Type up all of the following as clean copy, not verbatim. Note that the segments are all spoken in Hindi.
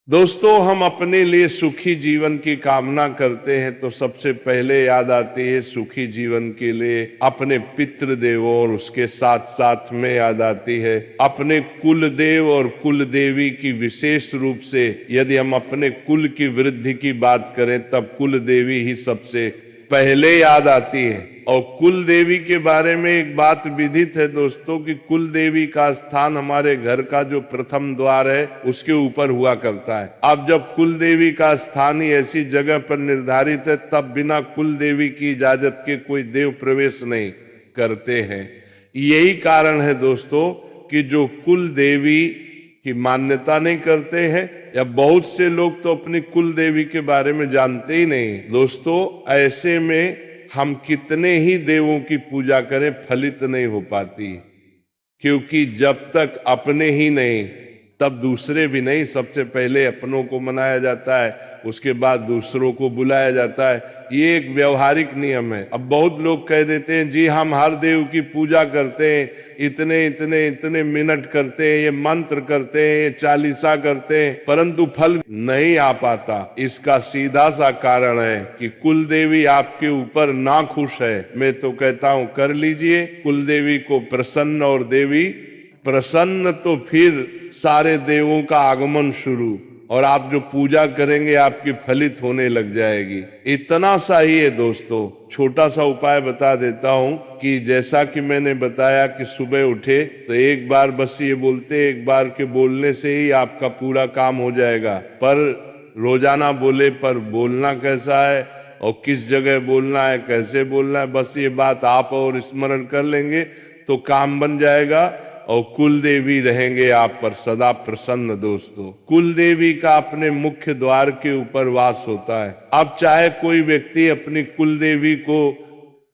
दोस्तों, हम अपने लिए सुखी जीवन की कामना करते हैं तो सबसे पहले याद आती है सुखी जीवन के लिए अपने पितृ देवों, और उसके साथ साथ में याद आती है अपने कुल देव और कुल देवी की। विशेष रूप से यदि हम अपने कुल की वृद्धि की बात करें तब कुल देवी ही सबसे पहले याद आती है। और कुल देवी के बारे में एक बात विदित है दोस्तों कि कुल देवी का स्थान हमारे घर का जो प्रथम द्वार है उसके ऊपर हुआ करता है। अब जब कुल देवी का स्थान ही ऐसी जगह पर निर्धारित है तब बिना कुल देवी की इजाजत के कोई देव प्रवेश नहीं करते हैं। यही कारण है दोस्तों कि जो कुल देवी की मान्यता नहीं करते हैं, या बहुत से लोग तो अपनी कुल देवी के बारे में जानते ही नहीं। दोस्तों, ऐसे में हम कितने ही देवों की पूजा करें फलित नहीं हो पाती, क्योंकि जब तक अपने ही नहीं तब दूसरे भी नहीं। सबसे पहले अपनों को मनाया जाता है, उसके बाद दूसरों को बुलाया जाता है। ये एक व्यवहारिक नियम है। अब बहुत लोग कह देते हैं जी हम हर देव की पूजा करते हैं, इतने इतने इतने मिनट करते हैं, ये मंत्र करते हैं, ये चालीसा करते हैं, परंतु फल नहीं आ पाता। इसका सीधा सा कारण है कि कुल देवी आपके ऊपर ना खुश है। मैं तो कहता हूं कर लीजिए कुल देवी को प्रसन्न, और देवी प्रसन्न तो फिर सारे देवों का आगमन शुरू, और आप जो पूजा करेंगे आपकी फलित होने लग जाएगी। इतना सा ही है दोस्तों। छोटा सा उपाय बता देता हूं कि जैसा कि मैंने बताया कि सुबह उठे तो एक बार बस ये बोलते, एक बार के बोलने से ही आपका पूरा काम हो जाएगा। पर रोजाना बोले पर बोलना कैसा है और किस जगह बोलना है, कैसे बोलना है, बस ये बात आप और स्मरण कर लेंगे तो काम बन जाएगा, और कुल देवी रहेंगे आप पर सदा प्रसन्न। दोस्तों, कुल देवी का अपने मुख्य द्वार के ऊपर वास होता है। अब चाहे कोई व्यक्ति अपनी कुल देवी को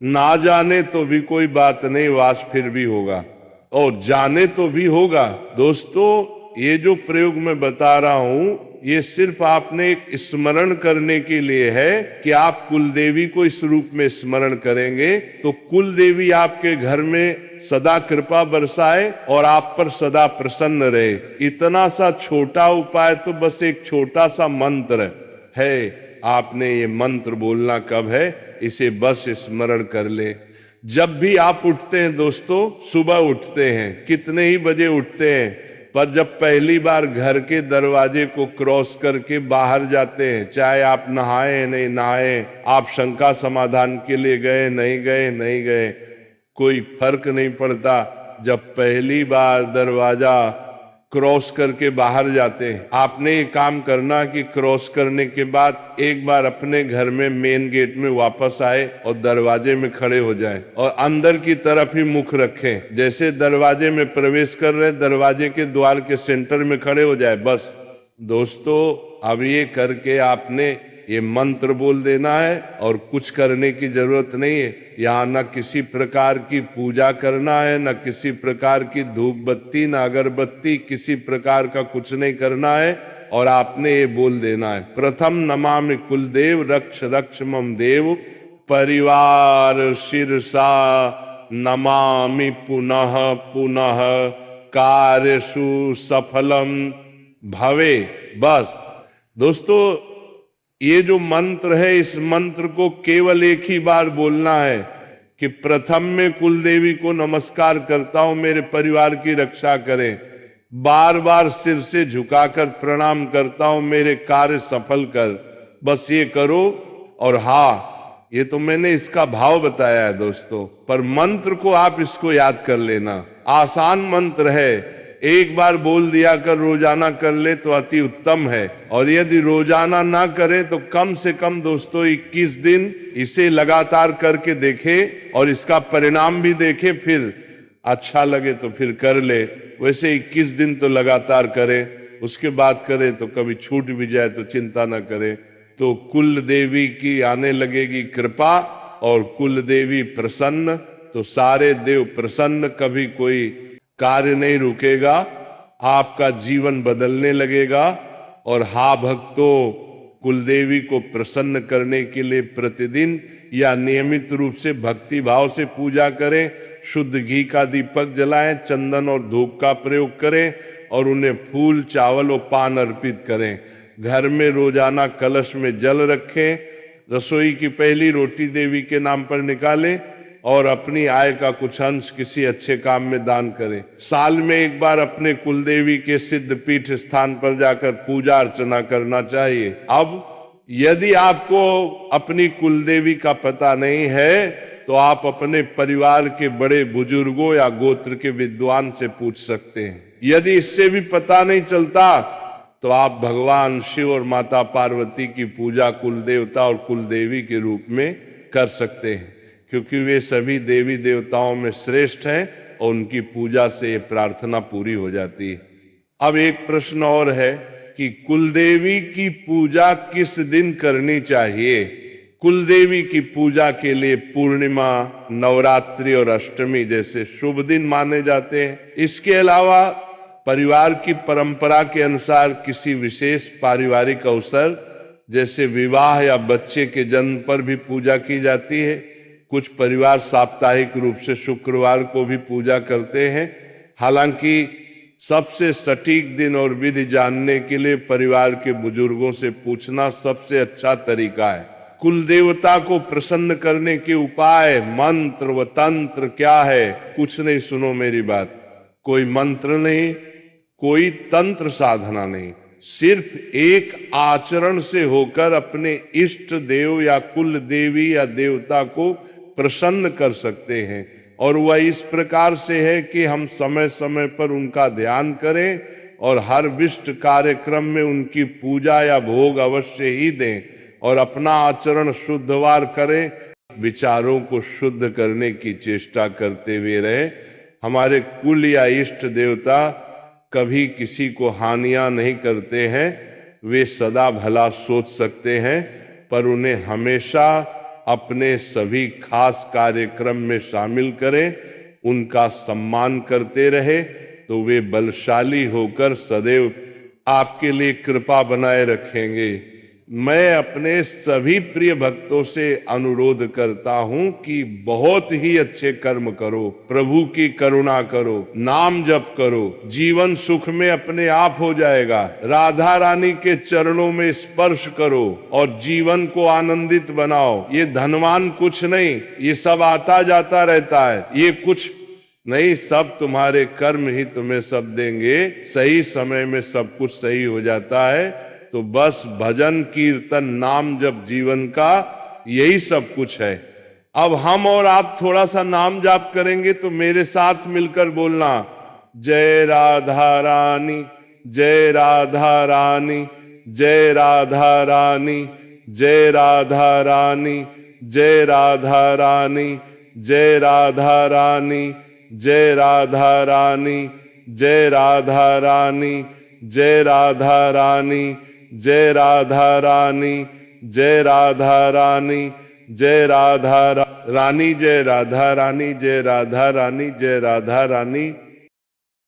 ना जाने तो भी कोई बात नहीं, वास फिर भी होगा, और जाने तो भी होगा। दोस्तों, ये जो प्रयोग मैं बता रहा हूं ये सिर्फ आपने एक स्मरण करने के लिए है कि आप कुल देवी को इस रूप में स्मरण करेंगे तो कुल देवी आपके घर में सदा कृपा बरसाए और आप पर सदा प्रसन्न रहे। इतना सा छोटा उपाय, तो बस एक छोटा सा मंत्र है। आपने ये मंत्र बोलना कब है, इसे बस स्मरण कर ले। जब भी आप उठते हैं दोस्तों, सुबह उठते हैं, कितने ही बजे उठते हैं, पर जब पहली बार घर के दरवाजे को क्रॉस करके बाहर जाते हैं, चाहे आप नहाए नहीं नहाए, आप शंका समाधान के लिए गए नहीं गए नहीं गए, कोई फर्क नहीं पड़ता। जब पहली बार दरवाजा क्रॉस करके बाहर जाते हैं, आपने ये काम करना कि क्रॉस करने के बाद एक बार अपने घर में मेन गेट में वापस आए और दरवाजे में खड़े हो जाएं और अंदर की तरफ ही मुख रखें। जैसे दरवाजे में प्रवेश कर रहे, दरवाजे के द्वार के सेंटर में खड़े हो जाए बस। दोस्तों, अब ये करके आपने ये मंत्र बोल देना है और कुछ करने की जरूरत नहीं है। यहाँ न किसी प्रकार की पूजा करना है, न किसी प्रकार की धूप बत्ती, न अगरबत्ती, किसी प्रकार का कुछ नहीं करना है। और आपने ये बोल देना है, प्रथम नमामि कुलदेव रक्ष रक्ष मम देव, परिवार शिरसा नमामि पुनः पुनः, कार्यसु सफलम भवे। बस दोस्तों, ये जो मंत्र है इस मंत्र को केवल एक ही बार बोलना है कि प्रथम में कुल देवी को नमस्कार करता हूं, मेरे परिवार की रक्षा करें। बार बार सिर से झुकाकर प्रणाम करता हूं, मेरे कार्य सफल कर। बस ये करो। और हाँ, ये तो मैंने इसका भाव बताया है दोस्तों, पर मंत्र को आप इसको याद कर लेना। आसान मंत्र है, एक बार बोल दिया कर रोजाना कर ले तो अति उत्तम है। और यदि रोजाना ना करे तो कम से कम दोस्तों 21 दिन इसे लगातार करके देखे और इसका परिणाम भी देखे, फिर अच्छा लगे तो फिर कर ले। वैसे 21 दिन तो लगातार करे, उसके बाद करे तो कभी छूट भी जाए तो चिंता ना करे। तो कुल देवी की आने लगेगी कृपा, और कुल देवी प्रसन्न तो सारे देव प्रसन्न, कभी कोई कार्य नहीं रुकेगा, आपका जीवन बदलने लगेगा। और हा भक्तों, कुलदेवी को प्रसन्न करने के लिए प्रतिदिन या नियमित रूप से भक्ति भाव से पूजा करें, शुद्ध घी का दीपक जलाएं, चंदन और धूप का प्रयोग करें और उन्हें फूल चावल और पान अर्पित करें। घर में रोजाना कलश में जल रखें, रसोई की पहली रोटी देवी के नाम पर निकालें और अपनी आय का कुछ अंश किसी अच्छे काम में दान करें। साल में एक बार अपने कुलदेवी के सिद्ध पीठ स्थान पर जाकर पूजा अर्चना करना चाहिए। अब यदि आपको अपनी कुलदेवी का पता नहीं है तो आप अपने परिवार के बड़े बुजुर्गों या गोत्र के विद्वान से पूछ सकते हैं। यदि इससे भी पता नहीं चलता तो आप भगवान शिव और माता पार्वती की पूजा कुलदेवता और कुलदेवी के रूप में कर सकते हैं, क्योंकि वे सभी देवी देवताओं में श्रेष्ठ हैं और उनकी पूजा से ये प्रार्थना पूरी हो जाती है। अब एक प्रश्न और है कि कुलदेवी की पूजा किस दिन करनी चाहिए। कुलदेवी की पूजा के लिए पूर्णिमा, नवरात्रि और अष्टमी जैसे शुभ दिन माने जाते हैं। इसके अलावा परिवार की परंपरा के अनुसार किसी विशेष पारिवारिक अवसर जैसे विवाह या बच्चे के जन्म पर भी पूजा की जाती है। कुछ परिवार साप्ताहिक रूप से शुक्रवार को भी पूजा करते हैं। हालांकि सबसे सटीक दिन और विधि जानने के लिए परिवार के बुजुर्गों से पूछना सबसे अच्छा तरीका है। कुल देवता को प्रसन्न करने के उपाय, मंत्र व तंत्र क्या है? कुछ नहीं, सुनो मेरी बात। कोई मंत्र नहीं, कोई तंत्र साधना नहीं, सिर्फ एक आचरण से होकर अपने इष्ट देव या कुल देवी या देवता को प्रसन्न कर सकते हैं। और वह इस प्रकार से है कि हम समय समय पर उनका ध्यान करें और हर विशिष्ट कार्यक्रम में उनकी पूजा या भोग अवश्य ही दें और अपना आचरण शुद्धवार करें, विचारों को शुद्ध करने की चेष्टा करते हुए रहे। हमारे कुल या इष्ट देवता कभी किसी को हानियां नहीं करते हैं, वे सदा भला सोच सकते हैं, पर उन्हें हमेशा अपने सभी खास कार्यक्रम में शामिल करें, उनका सम्मान करते रहे तो वे बलशाली होकर सदैव आपके लिए कृपा बनाए रखेंगे। मैं अपने सभी प्रिय भक्तों से अनुरोध करता हूं कि बहुत ही अच्छे कर्म करो, प्रभु की करुणा करो, नाम जप करो, जीवन सुख में अपने आप हो जाएगा। राधा रानी के चरणों में स्पर्श करो और जीवन को आनंदित बनाओ। ये धनवान कुछ नहीं, ये सब आता जाता रहता है, ये कुछ नहीं, सब तुम्हारे कर्म ही तुम्हें सब देंगे। सही समय में सब कुछ सही हो जाता है। तो बस भजन कीर्तन नाम जप जीवन का यही सब कुछ है। अब हम और आप थोड़ा सा नाम जाप करेंगे तो मेरे साथ मिलकर बोलना, जय राधा रानी, जय राधा रानी, जय राधा रानी, जय राधा रानी, जय राधा रानी, जय राधा रानी, जय राधा रानी, जय राधा रानी, जय राधा रानी, जय राधा रानी, जय राधा रानी, जय राधा रानी, जय राधा रानी, जय राधा रानी, जय राधा रानी।